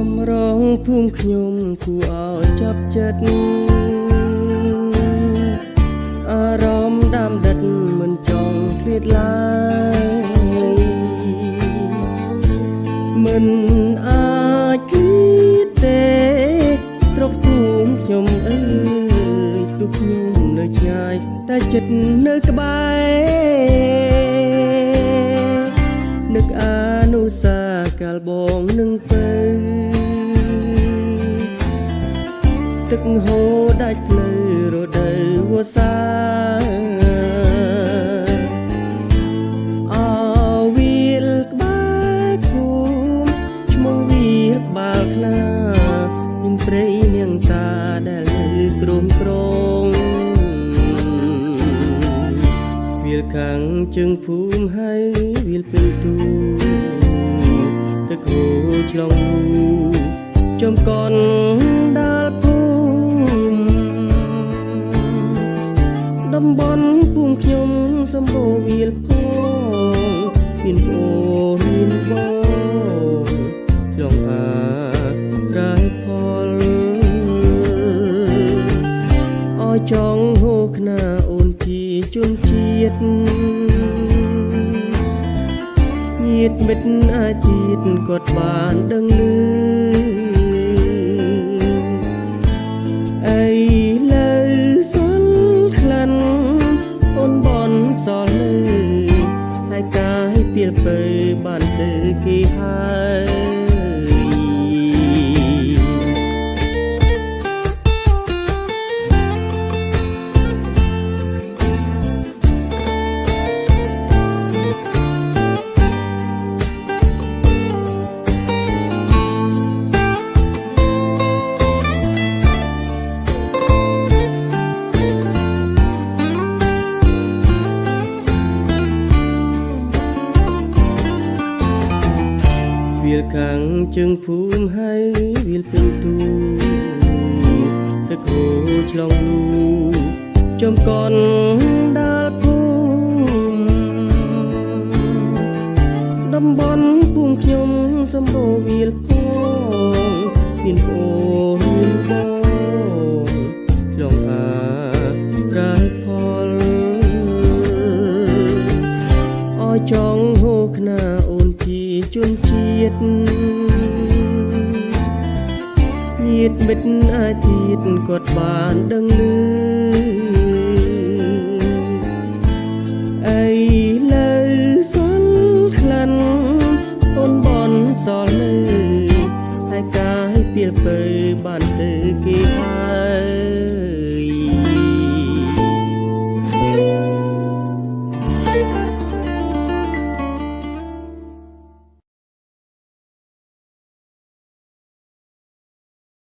សម្រងភូមិខ្ញុំគួរឲ្យចាប់ចិត្តអារម្មណ៍ដាំដិតមិនចង់ឃ្លាតឡើយមិនអាចគិតទេត្រកភូមិខ្ញុំអើយទុកខ្ញុំនៅឆ្ងាយតែចិត្តនៅក្បែរនឹកអានុសាកាលបងនឹងទៅទឹកហូរដាច់ផ្លូវរដូវវស្សាអវាលក្បែរភូមិឈ្មោះវាលក្បាលខ្នាមានព្រៃនាងតាដែលនៅក្រោមក្រងវាលខាងជើងភូមិហើយវាលពេលទូទឹកហូរឆ្លងចំកនដាល់ភូមិតំបន់ភូមិខ្ញុំសម្បូរវាលផងមានអូនមានបងឆ្លងអាត្រៃផលអោយចង់ហូរខ្នាអូនជាជនជាតិញាតិមិត្តអាជីតគាត់បានដឹងឮអីលើសល់ខ្លាំងអូនបនសល់លើហើយកាយពីលពើបានទៅគេហើយវាលខាងជើងភូមិហើយវាលពេលទូទឹកហូរឆ្លងលូចំកនដាល់ភូមិតំបន់ភូមិខ្ញុំសម្បូរវាលផងមានអូនមានបងឆ្លងអាត្រៃផលអោយចង់ហូរខ្នាអូនជាជនជាតិញាតិមិត្តអាជីតគាត់បានដឹងឮអីលើសល់ខ្លាំងអូនបនសល់លើហើយកាយពីលពើបានទៅគេហើយ